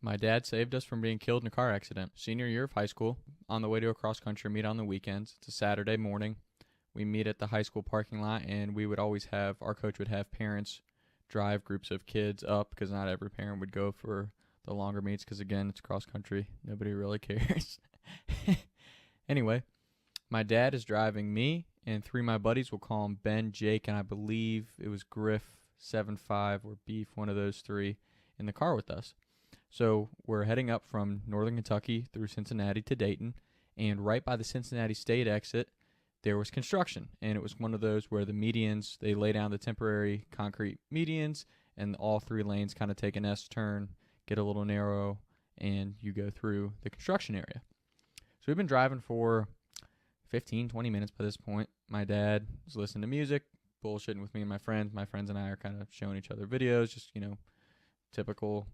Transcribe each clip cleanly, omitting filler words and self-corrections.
My dad saved us from being killed in a car accident. Senior year of high school, on the way to a cross country meet on the weekends. It's a Saturday morning. We meet at the high school parking lot, and we would always have, our coach would have parents drive groups of kids up because not every parent would go for the longer meets because, again, it's cross country. Nobody really cares. Anyway, my dad is driving me and three of my buddies. We'll call them Ben, Jake, and I believe it was Griff, 7'5", or Beef, one of those three, in the car with us. So we're heading up from northern Kentucky through Cincinnati to Dayton, and right by the Cincinnati State exit, there was construction. And it was one of those where the medians, they lay down the temporary concrete medians, and all three lanes kind of take an S-turn, get a little narrow, and you go through the construction area. So we've been driving for 15, 20 minutes by this point. My dad is listening to music, bullshitting with me and my friends. My friends and I are kind of showing each other videos, just, typical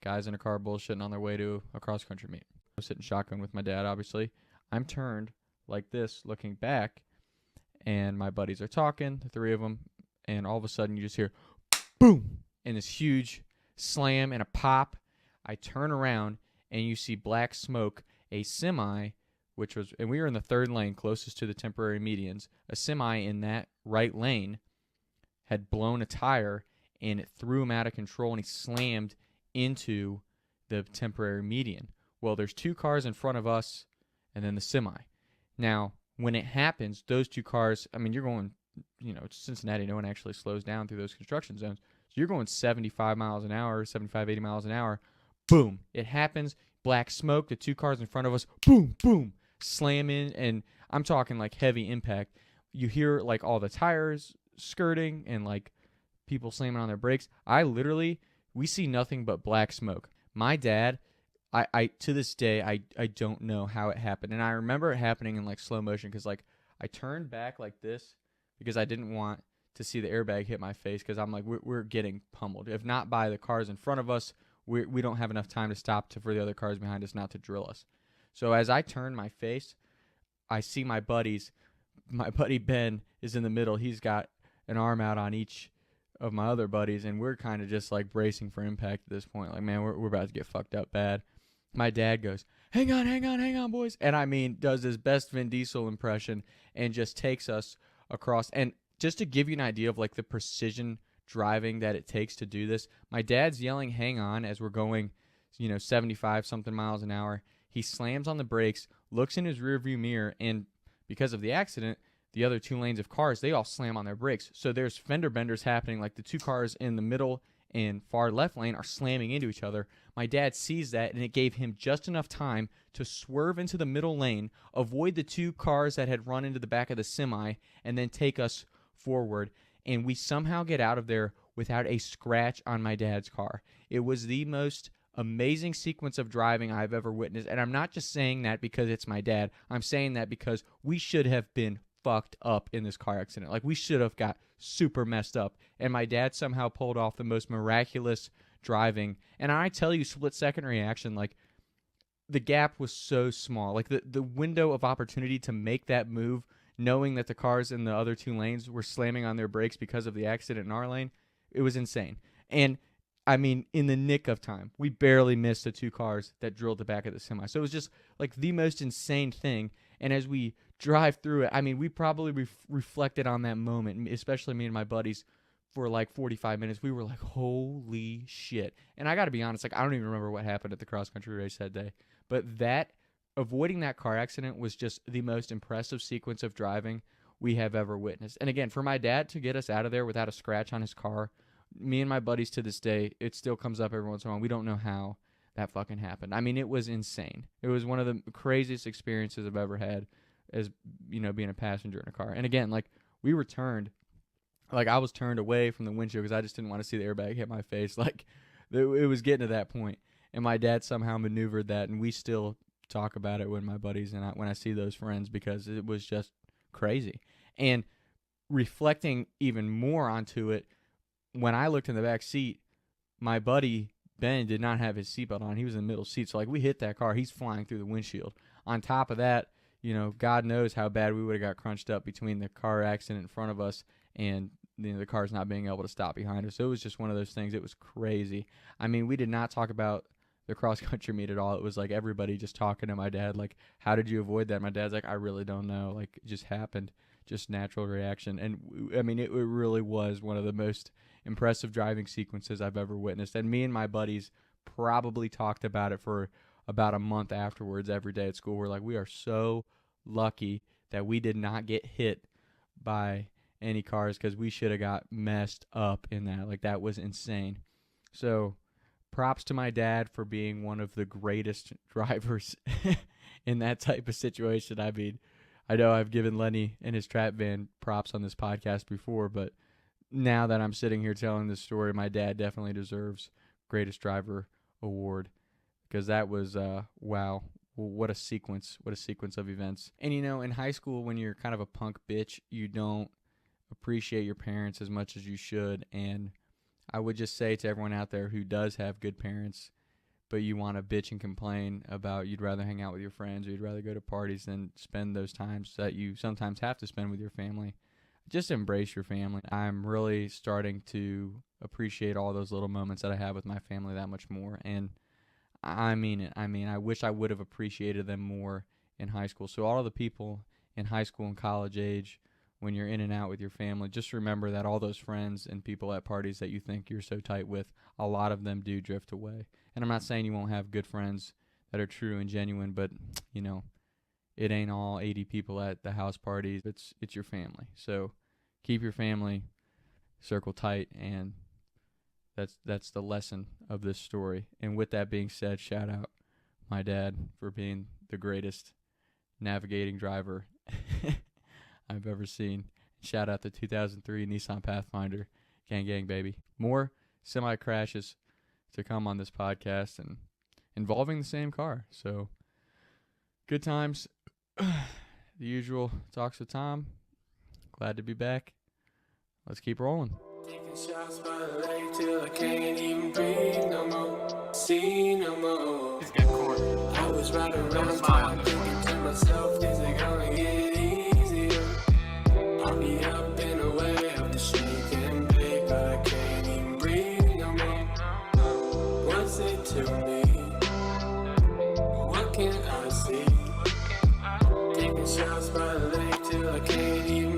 guys in a car bullshitting on their way to a cross-country meet. I'm sitting shotgun with my dad, obviously. I'm turned like this, looking back, and my buddies are talking, the three of them, and all of a sudden you just hear boom, and this huge slam and a pop. I turn around, and you see black smoke, a semi, and we were in the third lane closest to the temporary medians. A semi in that right lane had blown a tire, and it threw him out of control, and he slammed into the temporary median. Well, there's two cars in front of us and then the semi. Now, when it happens, those two cars, you're going, it's Cincinnati, no one actually slows down through those construction zones. So you're going 75 miles an hour, 75, 80 miles an hour. Boom. It happens. Black smoke, the two cars in front of us, boom, boom, slam in, and I'm talking like heavy impact. You hear like all the tires skirting and like people slamming on their brakes. We see nothing but black smoke. My dad, I to this day, I don't know how it happened. And I remember it happening in like slow motion because like I turned back like this because I didn't want to see the airbag hit my face because I'm like, we're getting pummeled. If not by the cars in front of us, we don't have enough time to stop for the other cars behind us not to drill us. So as I turn my face, I see my buddies. My buddy Ben is in the middle. He's got an arm out on each of my other buddies, and we're kind of just like bracing for impact at this point. Like, man, we're about to get fucked up bad. My dad goes, hang on, boys. And does his best Vin Diesel impression and just takes us across. And just to give you an idea of like the precision driving that it takes to do this, my dad's yelling, hang on, as we're going, 75 something miles an hour. He slams on the brakes, looks in his rearview mirror, and because of the accident, the other two lanes of cars, they all slam on their brakes. So there's fender benders happening, like the two cars in the middle and far left lane are slamming into each other. My dad sees that, and it gave him just enough time to swerve into the middle lane, avoid the two cars that had run into the back of the semi, and then take us forward. And we somehow get out of there without a scratch on my dad's car. It was the most amazing sequence of driving I've ever witnessed. And I'm not just saying that because it's my dad. I'm saying that because we should have been fucked up in this car accident. Like, we should have got super messed up. And my dad somehow pulled off the most miraculous driving. And I tell you, split-second reaction, like, the gap was so small. Like, the window of opportunity to make that move, knowing that the cars in the other two lanes were slamming on their brakes because of the accident in our lane, it was insane. And in the nick of time, we barely missed the two cars that drilled the back of the semi. So it was just like the most insane thing. And as we drive through it, we probably reflected on that moment, especially me and my buddies, for like 45 minutes. We were like, holy shit. And I got to be honest, like, I don't even remember what happened at the cross-country race that day. But avoiding that car accident was just the most impressive sequence of driving we have ever witnessed. And again, for my dad to get us out of there without a scratch on his car, me and my buddies to this day, it still comes up every once in a while. We don't know how that fucking happened. It was insane. It was one of the craziest experiences I've ever had as, being a passenger in a car. And again, like, we were turned, like, I was turned away from the windshield because I just didn't want to see the airbag hit my face. Like, it was getting to that point. And my dad somehow maneuvered that, and we still talk about it with my buddies and when I see those friends because it was just crazy. And reflecting even more onto it, when I looked in the back seat, my buddy Ben did not have his seatbelt on. He was in the middle seat. So, like, we hit that car. He's flying through the windshield. On top of that, God knows how bad we would have got crunched up between the car accident in front of us and the cars not being able to stop behind us. So it was just one of those things. It was crazy. We did not talk about the cross country meet at all. It was like everybody just talking to my dad, like, how did you avoid that? My dad's like, I really don't know. Like, it just happened, just natural reaction. And I mean, it really was one of the most impressive driving sequences I've ever witnessed. And me and my buddies probably talked about it for about a month afterwards every day at school. We're like, we are so lucky that we did not get hit by any cars, because we should have got messed up in that. Like, that was insane. So props to my dad for being one of the greatest drivers in that type of situation. I mean, I know I've given Lenny and his trap van props on this podcast before, but now that I'm sitting here telling this story, my dad definitely deserves greatest driver award, because that was wow, what a sequence of events. And you know, in high school, when you're kind of a punk bitch, you don't appreciate your parents as much as you should. And I would just say to everyone out there who does have good parents, but you want to bitch and complain about you'd rather hang out with your friends or you'd rather go to parties than spend those times that you sometimes have to spend with your family, just embrace your family. I'm really starting to appreciate all those little moments that I have with my family that much more. And I mean it. I mean, I wish I would have appreciated them more in high school. So all of the people in high school and college age, when you're in and out with your family, just remember that all those friends and people at parties that you think you're so tight with, a lot of them do drift away. And I'm not saying you won't have good friends that are true and genuine, but, you know, it ain't all 80 people at the house parties. It's your family. So keep your family circle tight, and that's the lesson of this story. And with that being said, shout out my dad for being the greatest navigating driver I've ever seen. Shout out the 2003 Nissan Pathfinder. Gang, gang, baby. More semi-crashes to come on this podcast and involving the same car. So, good times. The usual talks with Tom. Glad to be back. Let's keep rolling. Taking shots by the lake till I can't even breathe no more. See no more. He's got corn. I was right around town thinking to myself, is it gonna get easier? I'll be up and away up the street and bake, but I can't even breathe no more. What's it to me? What can I see? Taking shots by the lake till I can't even